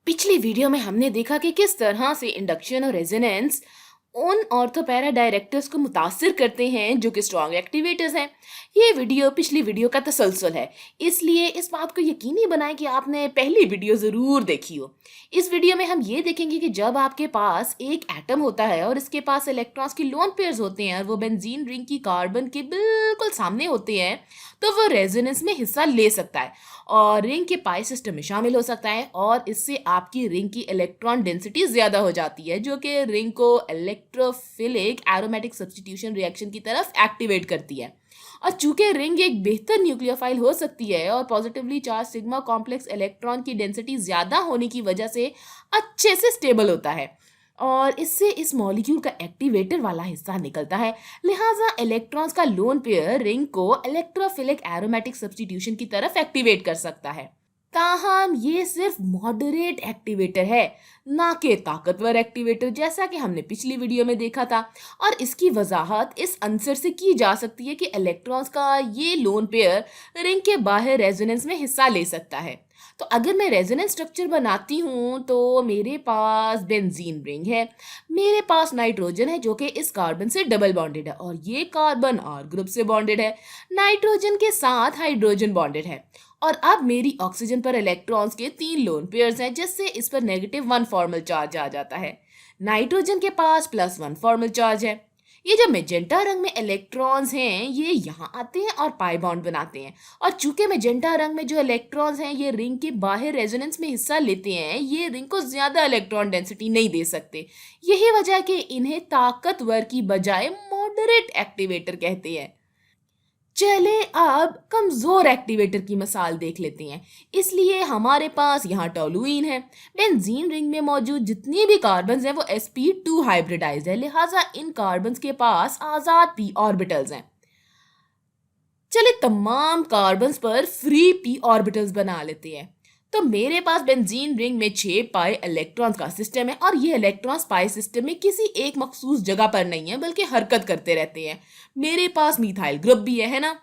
पिछली वीडियो में हमने देखा कि किस तरह से इंडक्शन और रेजोनेंस उन ऑर्थोपैरा डायरेक्टर्स को मुतासिर करते हैं जो कि स्ट्रॉन्ग एक्टिवेटर्स हैं। ये वीडियो पिछली वीडियो का तसलसल है, इसलिए इस बात को यकीनी बनाएं कि आपने पहली वीडियो ज़रूर देखी हो। इस वीडियो में हम ये देखेंगे कि जब आपके पास एक एटम होता है और इसके पास इलेक्ट्रॉन्स की लोन पेयर्स होते हैं और वो बेंजीन रिंग की कार्बन के बिल्कुल सामने होते हैं, तो वो रेजोनेंस में हिस्सा ले सकता है और रिंग के पाई सिस्टम में शामिल हो सकता है और इससे आपकी रिंग की इलेक्ट्रॉन डेंसिटी ज़्यादा हो जाती है, जो कि रिंग को इलेक्ट्रोफिलिक एरोमेटिक सब्स्टिट्यूशन रिएक्शन की तरफ एक्टिवेट करती है। और चूंकि रिंग एक बेहतर न्यूक्लियोफाइल हो सकती है और positively charge sigma complex electron की डेंसिटी ज़्यादा होने की वजह से अच्छे से स्टेबल होता है और इससे इस मॉलिक्यूल का एक्टिवेटर वाला हिस्सा निकलता है। लिहाजा इलेक्ट्रॉन्स का लोन पेयर रिंग को इलेक्ट्रोफिलिक एरोमेटिक सब्स्टिट्यूशन की तरफ एक्टिवेट कर सकता है। ताहम ये सिर्फ मॉडरेट एक्टिवेटर है, ना कि ताकतवर एक्टिवेटर जैसा कि हमने पिछली वीडियो में देखा था। और इसकी वजाहत इस आंसर से की जा सकती है कि इलेक्ट्रॉन्स का ये लोन पेयर रिंग के बाहर रेजोनेंस में हिस्सा ले सकता है। तो अगर मैं रेजोनेंस स्ट्रक्चर बनाती हूँ तो मेरे पास बेंजीन रिंग है, मेरे पास नाइट्रोजन है जो कि इस कार्बन से डबल बॉन्डेड है और ये कार्बन आर ग्रुप से बॉन्डेड है, नाइट्रोजन के साथ हाइड्रोजन बॉन्डेड है। और अब मेरी ऑक्सीजन पर इलेक्ट्रॉन्स के 3 लोन पेयर्स हैं, जिससे इस पर -1 फॉर्मल चार्ज आ जाता है। नाइट्रोजन के पास +1 फॉर्मल चार्ज है। ये जो मेजेंटा रंग में इलेक्ट्रॉन्स हैं ये यहाँ आते हैं और पाई बॉन्ड बनाते हैं, और चूंकि मेजेंटा रंग में जो इलेक्ट्रॉन्स हैं ये रिंग के बाहर रेजोनेंस में हिस्सा लेते हैं, ये रिंग को ज़्यादा इलेक्ट्रॉन डेंसिटी नहीं दे सकते। यही वजह है कि इन्हें ताकतवर की बजाय मॉडरेट एक्टिवेटर कहते हैं। चले अब कमजोर एक्टिवेटर की मिसाल देख लेते हैं। इसलिए हमारे पास यहाँ टोलुइन है। बेंजीन रिंग में मौजूद जितनी भी कार्बन्स हैं वो sp2 हाइब्रिडाइज्ड है, लिहाजा इन कार्बन्स के पास आजाद p ऑर्बिटल्स हैं। चले तमाम कार्बन्स पर फ्री p ऑर्बिटल्स बना लेते हैं। तो मेरे पास बेंजीन रिंग में 6 पाई इलेक्ट्रॉन्स का सिस्टम है और ये इलेक्ट्रॉन्स पाई सिस्टम में किसी एक मखसूस जगह पर नहीं है बल्कि हरकत करते रहते हैं। मेरे पास मिथाइल ग्रुप भी है ना।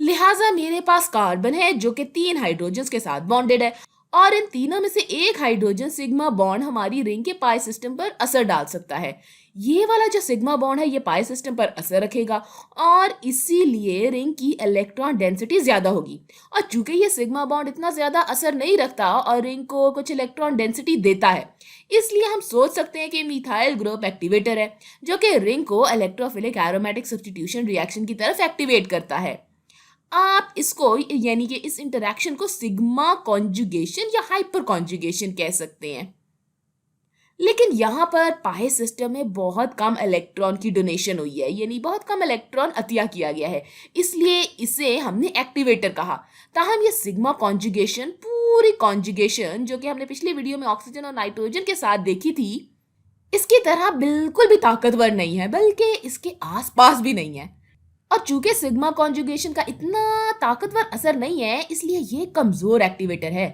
लिहाजा मेरे पास कार्बन है जो कि 3 हाइड्रोजन्स के साथ बॉन्डेड है और इन तीनों में से एक हाइड्रोजन सिग्मा बॉन्ड हमारी रिंग के पाई सिस्टम पर असर डाल सकता है। ये वाला जो सिग्मा बॉन्ड है ये पाई सिस्टम पर असर रखेगा और इसीलिए रिंग की इलेक्ट्रॉन डेंसिटी ज्यादा होगी। और चूंकि ये सिग्मा बॉन्ड इतना ज्यादा असर नहीं रखता और रिंग को कुछ इलेक्ट्रॉन डेंसिटी देता है, इसलिए हम सोच सकते हैं कि मिथाइल ग्रुप एक्टिवेटर है जो कि रिंग को इलेक्ट्रोफिलिक एरोमेटिक सब्स्टिट्यूशन रिएक्शन की तरफ एक्टिवेट करता है। आप इसको यानी कि इस इंटरैक्शन को सिग्मा कॉन्जुगेशन या हाइपर कॉन्जुगेशन कह सकते हैं। लेकिन यहाँ पर पाई सिस्टम में बहुत कम इलेक्ट्रॉन की डोनेशन हुई है, यानी बहुत कम इलेक्ट्रॉन अतिया किया गया है, इसलिए इसे हमने एक्टिवेटर कहा। ताहम ये सिग्मा कॉन्जुगेशन पूरी कॉन्जुगेशन जो कि हमने पिछली वीडियो में ऑक्सीजन और नाइट्रोजन के साथ देखी थी, इसकी तरह बिल्कुल भी ताकतवर नहीं है, बल्कि इसके आसपास भी नहीं है। और चूंकि सिग्मा कॉन्जुगेशन का इतना ताकतवर असर नहीं है, इसलिए ये कमजोर एक्टिवेटर है।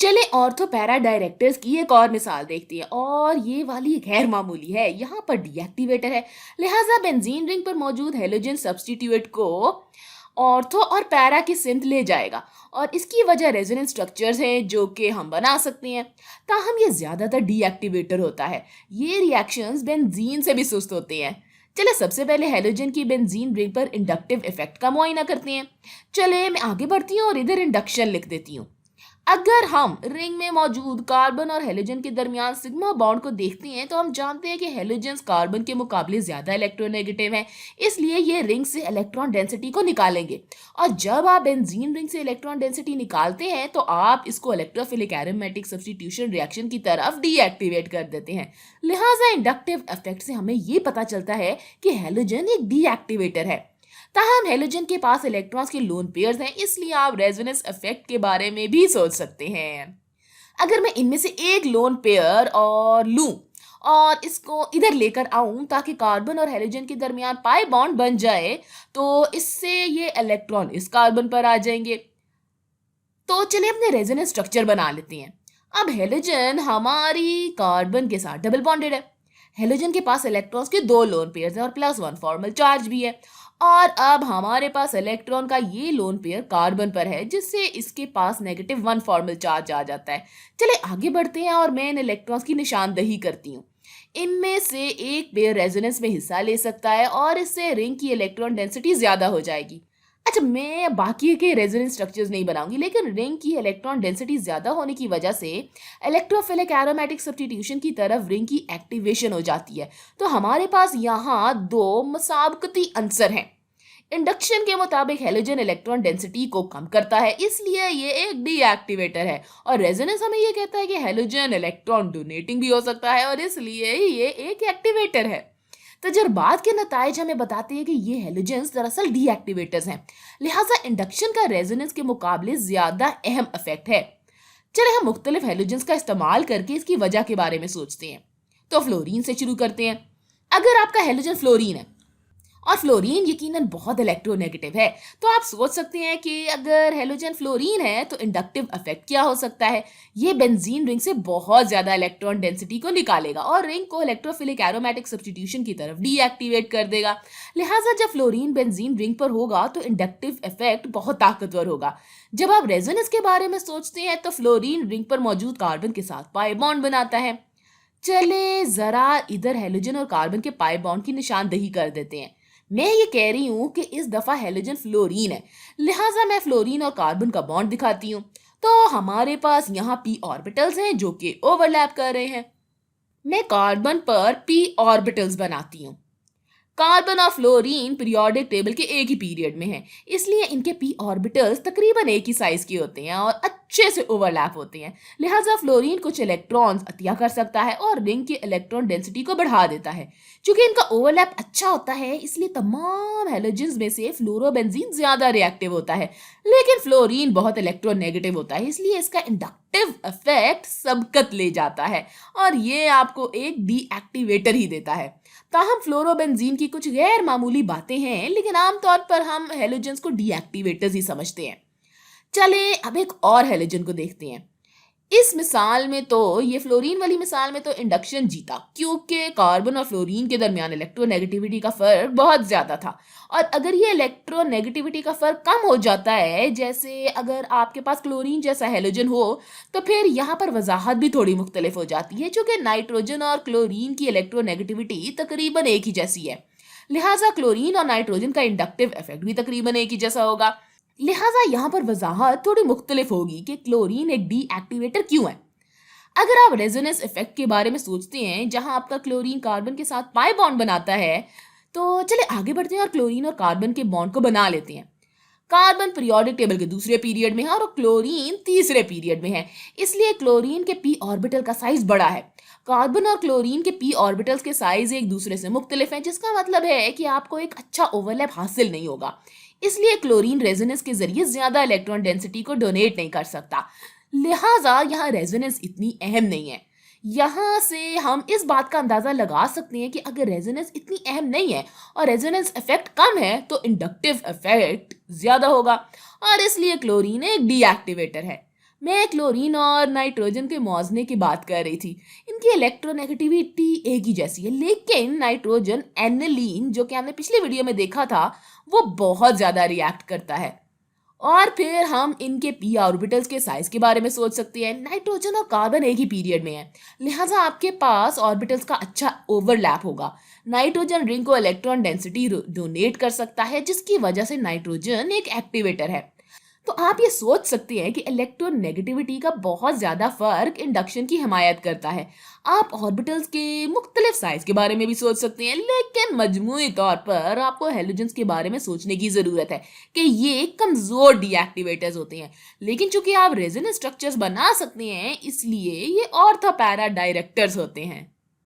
चले ऑर्थोपैरा डायरेक्टर्स की एक और मिसाल देखते हैं और ये वाली गैर मामूली है। यहाँ पर डीएक्टिवेटर है, लिहाजा बेंजीन रिंग पर मौजूद हेलोजन सब्स्टिट्यूट को ऑर्थो और पैरा की सिंथ ले जाएगा और इसकी वजह रेजोनेंस स्ट्रक्चर्स हैं जो कि हम बना सकते हैं। ताहम ये ज्यादातर डीएक्टिवेटर होता है। ये रिएक्शंस बेंजीन से भी सुस्त होते हैं। चले सबसे पहले हेलोजन की बेंजीन रिंग पर इंडक्टिव इफेक्ट का मुआयना करते हैं। चले मैं आगे बढ़ती हूँ और इधर इंडक्शन लिख देती हूँ। अगर हम रिंग में मौजूद कार्बन और हेलोजन के दरमियान सिग्मा बॉन्ड को देखते हैं तो हम जानते हैं कि हेलोजन्स कार्बन के मुकाबले ज्यादा इलेक्ट्रोनेगेटिव हैं, इसलिए ये रिंग से इलेक्ट्रॉन डेंसिटी को निकालेंगे। और जब आप बेंजीन रिंग से इलेक्ट्रॉन डेंसिटी निकालते हैं तो आप इसको इलेक्ट्रोफिलिक एरोमेटिक सब्स्टिट्यूशन रिएक्शन की तरफ डीएक्टिवेट कर देते हैं। लिहाजा इंडक्टिव इफेक्ट से हमें ये पता चलता है कि हेलोजन एक डीएक्टिवेटर है। ताहम हेलोजन के पास इलेक्ट्रॉन्स के लोन पेयर्स हैं, इसलिए आप रेजोनेंस इफेक्ट के बारे में भी सोच सकते हैं। अगर मैं इनमें से एक लोन पेयर और लूं और इसको इधर लेकर आऊं ताकि कार्बन और हेलोजन के दरमियान पाई बॉन्ड बन जाए, तो इससे ये इलेक्ट्रॉन इस कार्बन पर आ जाएंगे। तो चलिए अपने रेजोनेंस स्ट्रक्चर बना लेते हैं। अब हेलोजन हमारी कार्बन के साथ डबल बॉन्डेड है। हेलोजन के पास इलेक्ट्रॉन्स के 2 लोन पेयर्स हैं और +1 फॉर्मल चार्ज भी है। और अब हमारे पास इलेक्ट्रॉन का ये लोन पेयर कार्बन पर है, जिससे इसके पास -1 फॉर्मल चार्ज आ जाता है। चले आगे बढ़ते हैं और मैं इन इलेक्ट्रॉन्स की निशानदही करती हूँ। इनमें से एक पेयर रेजोनेंस में हिस्सा ले सकता है और इससे रिंग की इलेक्ट्रॉन डेंसिटी ज्यादा हो जाएगी। अच्छा, मैं बाकी के रेजोनेंस स्ट्रक्चर्स नहीं बनाऊंगी, लेकिन रिंग की इलेक्ट्रॉन डेंसिटी ज्यादा होने की वजह से इलेक्ट्रोफिलिक एरोमेटिक सब्स्टिट्यूशन की तरफ रिंग की एक्टिवेशन हो जाती है। तो हमारे पास यहाँ दो मुसाबकती अंसर हैं। इंडक्शन के मुताबिक हैलोजन इलेक्ट्रॉन डेंसिटी को कम करता है, इसलिए ये एक डीएक्टिवेटर है। और रेजोनेंस हमें ये कहता है कि हैलोजन इलेक्ट्रॉन डोनेटिंग भी हो सकता है और इसलिए ये एक एक्टिवेटर है। तजर्बात के नताइज हमें बताते हैं कि ये हैलोजेंस दरअसल डीएक्टिवेटर्स हैं, लिहाजा इंडक्शन का रेजोनेंस के मुकाबले ज्यादा अहम इफेक्ट है। चले हम मुख्तलिफ हैलोजेंस का इस्तेमाल करके इसकी वजह के बारे में सोचते हैं। तो फ्लोरीन से शुरू करते हैं। अगर आपका हैलोजन फ्लोरीन है और फ्लोरीन यकीनन बहुत इलेक्ट्रोनेगेटिव है, तो आप सोच सकते हैं कि अगर हैलोजन फ्लोरीन है तो इंडक्टिव इफेक्ट क्या हो सकता है। ये बेंजीन रिंग से बहुत ज्यादा इलेक्ट्रॉन डेंसिटी को निकालेगा और रिंग को इलेक्ट्रोफिलिक एरोमेटिक सब्स्टिट्यूशन की तरफ डीएक्टिवेट कर देगा। लिहाजा जब फ्लोरीन बेंजीन रिंग पर होगा तो इंडक्टिव इफेक्ट बहुत ताकतवर होगा। जब आप रेजोनेंस के बारे में सोचते हैं तो फ्लोरीन रिंग पर मौजूद कार्बन के साथ पाई बॉन्ड बनाता है। चले जरा इधर हैलोजन और कार्बन के पाई बॉन्ड की निशानदही कर देते हैं। मैं ये कह रही हूं कि इस दफा हैलोजन फ्लोरीन है, लिहाजा मैं फ्लोरीन और कार्बन का बॉन्ड दिखाती हूँ। तो हमारे पास यहाँ p ऑर्बिटल्स हैं जो कि ओवरलैप कर रहे हैं। मैं कार्बन पर p ऑर्बिटल्स बनाती हूँ। कार्बन और फ्लोरीन पीरियोडिक टेबल के एक ही पीरियड में हैं, इसलिए इनके p ऑर्बिटल्स तकरीबन एक ही साइज के होते हैं और अच्छे से ओवरलैप होते हैं। लिहाजा फ्लोरीन कुछ इलेक्ट्रॉन्स अतिया कर सकता है और रिंग की इलेक्ट्रॉन डेंसिटी को बढ़ा देता है। चूंकि इनका ओवरलैप अच्छा होता है, इसलिए तमाम हैलोजेंस में से फ्लोरोबेंजीन ज्यादा रिएक्टिव होता है, लेकिन फ्लोरीन बहुत इलेक्ट्रोनेगेटिव होता है, इसलिए इसका इंडक्टिव इफेक्ट सबकत ले जाता है और ये आपको एक डीएक्टिवेटर ही देता है। ताहम फ्लोरोबेंजीन की कुछ गैर मामूली बातें हैं, लेकिन आमतौर पर हम हैलोजेंस को डीएक्टिवेटर्स ही समझते हैं। चले अब एक और हैलोजन को देखते हैं। इस मिसाल में तो ये फ्लोरीन वाली मिसाल में तो इंडक्शन जीता, क्योंकि कार्बन और फ्लोरीन के दरमियान इलेक्ट्रोनेगेटिविटी का फर्क बहुत ज्यादा था। और अगर ये इलेक्ट्रोनेगेटिविटी का फर्क कम हो जाता है, जैसे अगर आपके पास क्लोरीन जैसा हैलोजन हो, तो फिर यहाँ पर वजाहत भी थोड़ी मुख्तलिफ हो जाती है। चूंकि नाइट्रोजन और क्लोरीन की इलेक्ट्रोनेगेटिविटी तकरीबन एक ही जैसी है, लिहाजा क्लोरीन और नाइट्रोजन का इंडक्टिव इफेक्ट भी तकरीबन एक ही जैसा होगा। लिहाजा यहाँ पर वजाहत थोड़ी मुख्तलिफ होगी कि क्लोरीन एक डीएक्टिवेटर क्यों है। अगर आप रेजोनेंस इफेक्ट के बारे में सोचते हैं, जहां आपका क्लोरीन कार्बन के साथ पाई बॉन्ड बनाता है, तो चले आगे बढ़ते हैं और क्लोरीन और कार्बन के बॉन्ड को बना लेते हैं। कार्बन पीरियोडिक टेबल के दूसरे पीरियड में है और क्लोरीन तीसरे पीरियड में है, इसलिए क्लोरीन के p ऑर्बिटल का साइज बड़ा है। कार्बन और क्लोरीन के p ऑर्बिटल्स के साइज एक दूसरे से मुख्तलिफ हैं, जिसका मतलब है कि आपको एक अच्छा ओवरलैप हासिल नहीं होगा। इसलिए क्लोरीन रेजोनेंस के जरिए ज्यादा इलेक्ट्रॉन डेंसिटी को डोनेट नहीं कर सकता, लिहाजा यहाँ रेजोनेंस इतनी अहम नहीं है। यहाँ से हम इस बात का अंदाजा लगा सकते हैं कि अगर रेजोनेंस इतनी अहम नहीं है और रेजोनेंस इफेक्ट कम है, तो इंडक्टिव इफेक्ट ज्यादा होगा और इसलिए क्लोरीन एक डीएक्टिवेटर है। मैं क्लोरीन और नाइट्रोजन के मौजने की बात कर रही थी। इनकी इलेक्ट्रोनेगेटिविटी एक ही जैसी है, लेकिन नाइट्रोजन एनिलीन जो कि हमने पिछले वीडियो में देखा था, वो बहुत ज्यादा रिएक्ट करता है। और फिर हम इनके p ऑर्बिटल्स के साइज के बारे में सोच सकते हैं। नाइट्रोजन और कार्बन एक ही पीरियड में है, लिहाजा आपके पास ऑर्बिटल्स का अच्छा ओवरलैप होगा। नाइट्रोजन रिंग को इलेक्ट्रॉन डेंसिटी डोनेट कर सकता है, जिसकी वजह से नाइट्रोजन एक एक्टिवेटर है। तो आप ये सोच सकते हैं कि इलेक्ट्रोनेगेटिविटी का बहुत ज्यादा फर्क इंडक्शन की हिमायत करता है। आप ऑर्बिटल्स के मुख्तलिफ साइज के बारे में भी सोच सकते हैं, लेकिन मजमूई तौर पर आपको हैलोजेंस के बारे में सोचने की जरूरत है कि ये कमजोर डीएक्टिवेटर्स होते हैं। लेकिन चूंकि आप रेजोनेंस स्ट्रक्चर्स बना सकते हैं, इसलिए ये ऑर्थो पैरा डायरेक्टर्स होते हैं।